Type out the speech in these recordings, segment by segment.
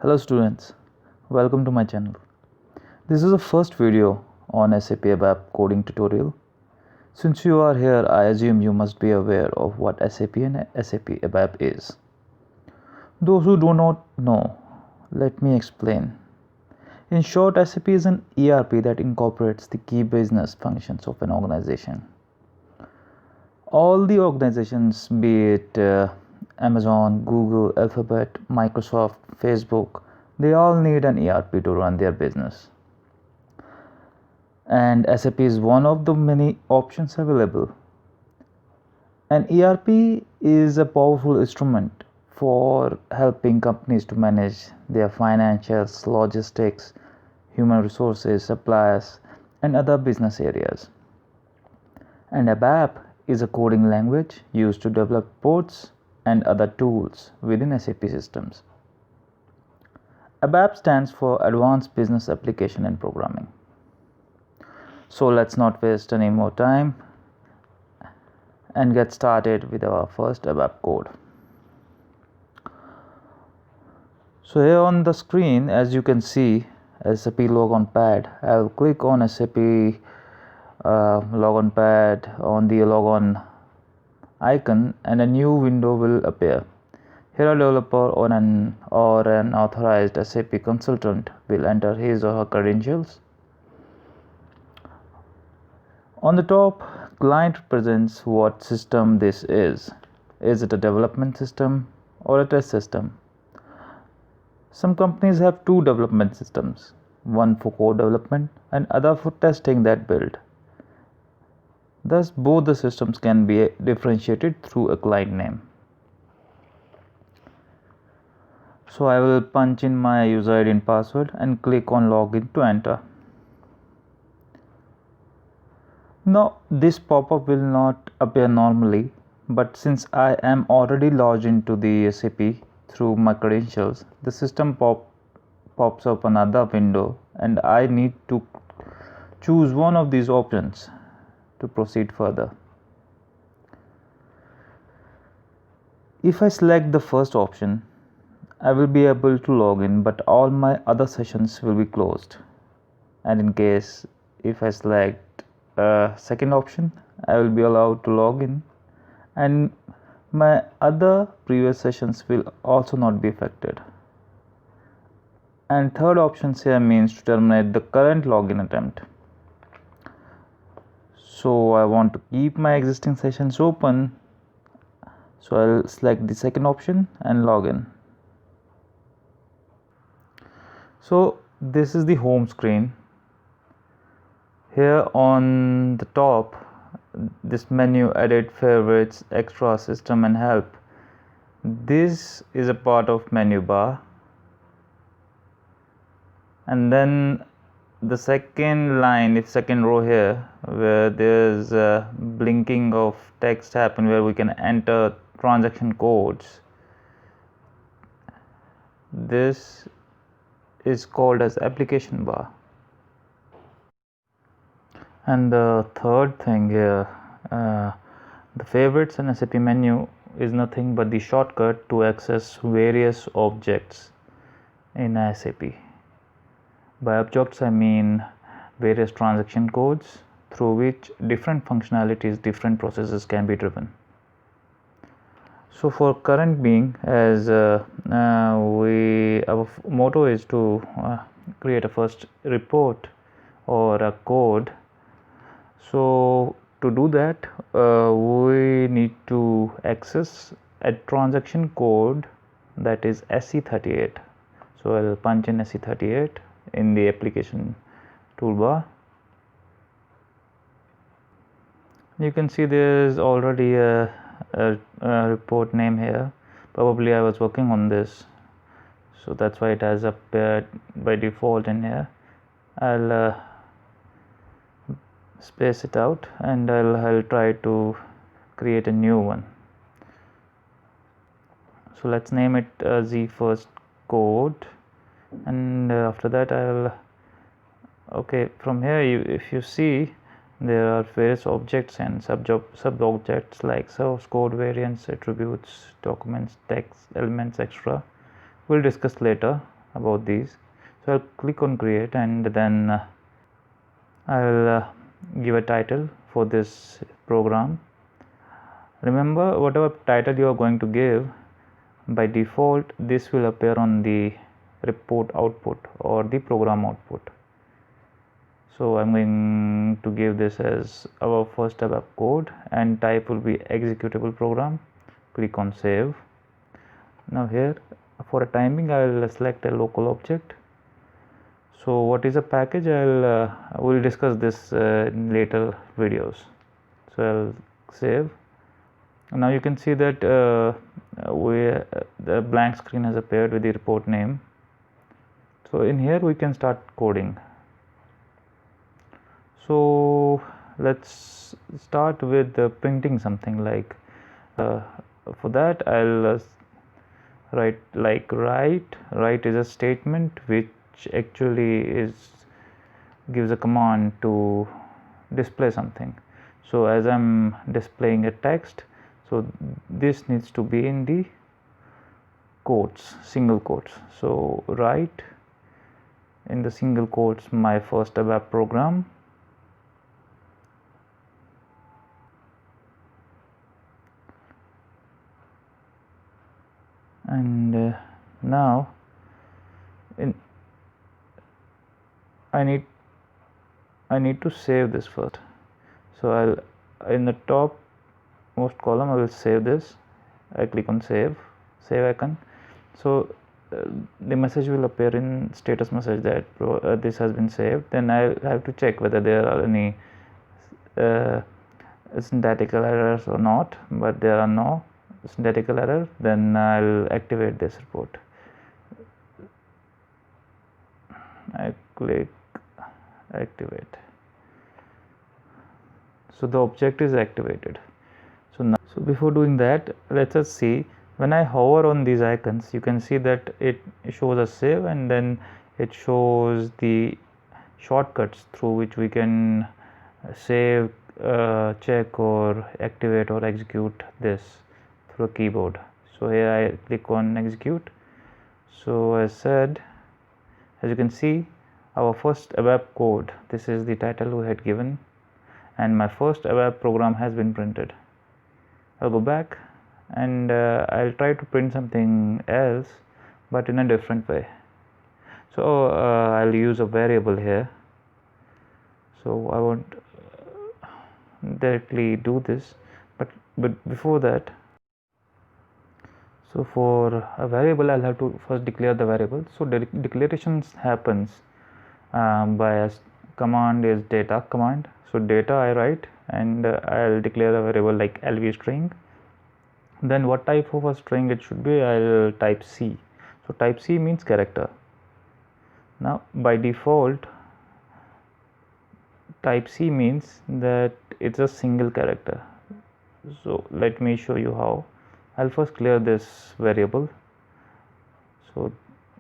Hello students, welcome to my channel. This is the first video on SAP ABAP coding tutorial. Since you are here, I assume you must be aware of what SAP and SAP ABAP is. Those who do not know, let me explain. In short, SAP is an ERP that incorporates the key business functions of an organization. All the organizations, be it Amazon, Google, Alphabet, Microsoft, Facebook, they all need an ERP to run their business. And SAP is one of the many options available. An ERP is a powerful instrument for helping companies to manage their financials, logistics, human resources, suppliers, and other business areas. And ABAP is a coding language used to develop reports and other tools within SAP systems. ABAP stands for Advanced Business Application and Programming. So let's not waste any more time and get started with our first ABAP code. So here on the screen, as you can see, SAP logon pad. I will click on SAP logon pad on the logon icon and a new window will appear. Here a developer or an authorized SAP consultant will enter his or her credentials. On the top, client represents what system this is. Is it a development system or a test system? Some companies have two development systems, one for code development and other for testing that build. Thus, both the systems can be differentiated through a client name. So I will punch in my user ID and password and click on login to enter. Now this pop-up will not appear normally, but since I am already logged into the SAP through my credentials, the system pops up another window and I need to choose one of these options to proceed further. If I select the first option, I will be able to log in, but all my other sessions will be closed. And in case if I select second option, I will be allowed to log in and my other previous sessions will also not be affected. And third option here means to terminate the current login attempt. So I want to keep my existing sessions open, so I'll select the second option and log in. So this is the home screen. Here on the top, this menu, edit, favorites, extra, system and help. This is a part of menu bar. And then the second line, second row here, where there's a blinking of text happen where we can enter transaction codes. This is called as application bar. And the third thing here, the favorites and SAP menu is nothing but the shortcut to access various objects in SAP. By objects I mean various transaction codes through which different functionalities, different processes can be driven. So for current being, as our motto is to create a first report or a code. So to do that, we need to access a transaction code that is SE38. So I'll punch in SE38 in the application toolbar. You can see there is already a report name here. Probably I was working on this, so that's why it has appeared by default in here. I'll space it out and I'll try to create a new one. So let's name it Z first code, and after that from here if you see, there are various objects and sub objects like source code, variants, attributes, documents, text, elements, etc. We'll discuss later about these. So I'll click on create, and then I'll give a title for this program. Remember, whatever title you are going to give, by default this will appear on the report output or the program output. So I'm going to give this as our first ABAP code, and type will be executable program. Click on save. Now here, for a time being, I will select a local object. So what is a package? We'll discuss this in later videos. So I'll save. Now you can see that the blank screen has appeared with the report name. So in here we can start coding. So let's start with printing something. Like for that I'll write like write is a statement which actually gives a command to display something. So as I'm displaying a text, so this needs to be in the quotes, single quotes. So write in the single quotes my first ABAP program, and now I need to save this first. So I'll, in the top most column, I will save this. I click on save icon. So the message will appear in status message that this has been saved. Then I have to check whether there are any syntactical errors or not, but there are no syntactical errors. Then I'll activate this report. I click activate. So the object is activated. So before doing that, let us see, when I hover on these icons, you can see that it shows a save, and then it shows the shortcuts through which we can save, check or activate or execute this through a keyboard. So here I click on execute. So as said, as you can see, our first ABAP code, this is the title we had given, and my first ABAP program has been printed. I'll go back, and I'll try to print something else, but in a different way. So I'll use a variable here. So I won't directly do this, but before that, so for a variable I'll have to first declare the variable. So declarations happens by a command is data command. So data I write, and I'll declare a variable like LV string. Then what type of a string it should be, I'll type C. So type C means character. Now by default, type C means that it's a single character. So let me show you how. I'll first clear this variable. So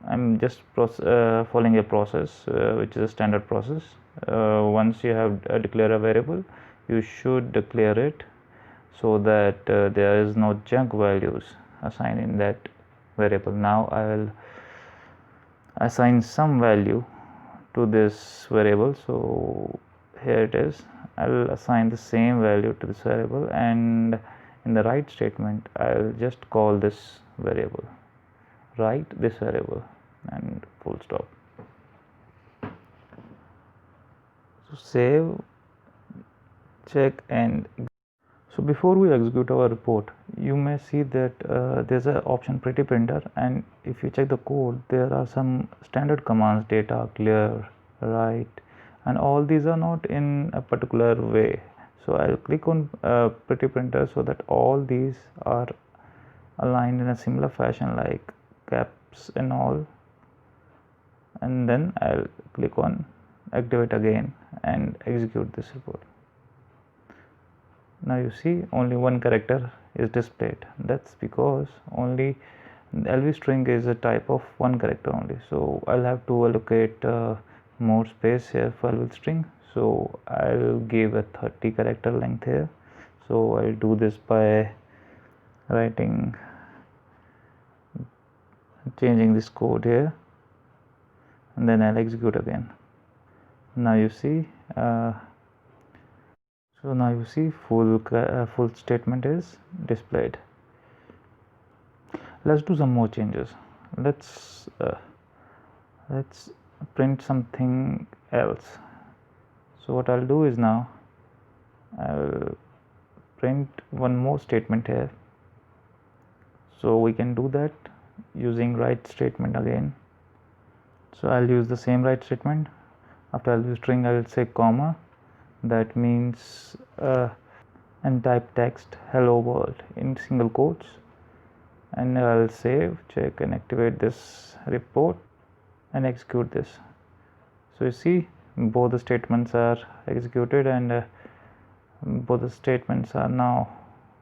I'm just following a process which is a standard process. Once you have declared a variable, you should declare it so that there is no junk values assigned in that variable. Now I will assign some value to this variable. So here it is. I will assign the same value to this variable, and in the write statement I will just call this variable, write this variable, and full stop. So save, check, and so before we execute our report, you may see that there's an option pretty printer, and if you check the code, there are some standard commands, data, clear, write, and all these are not in a particular way. So I'll click on pretty printer so that all these are aligned in a similar fashion, like caps and all, and then I'll click on activate again and execute this report. Now you see only one character is displayed. That's because only LV string is a type of one character only. So I'll have to allocate more space here for LV string. So I'll give a 30 character length here. So I'll do this by changing this code here. and then I'll execute again. Now you see full statement is displayed. Let's do some more changes. Let's print something else. So what I'll do is now I'll print one more statement here. So we can do that using write statement again. So I'll use the same write statement. After I'll use string, I'll say comma, that means and type text hello world in single quotes, and I'll save, check and activate this report and execute this. So you see both the statements are executed and both the statements are now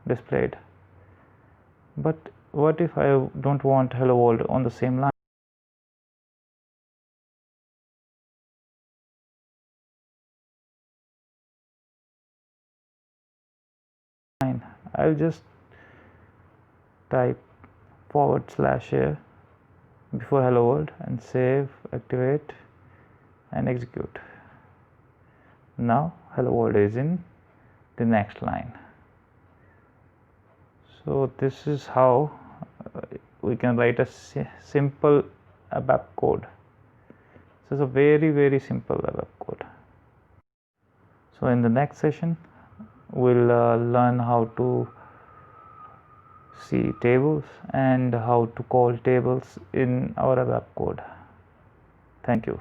displayed. But what if I don't want hello world on the same line? I'll just type / here before hello world and save, activate and execute. Now hello world is in the next line. So this is how we can write a simple ABAP code. This is a very simple ABAP code. So in the next session we'll learn how to see tables and how to call tables in our ABAP code. Thank you.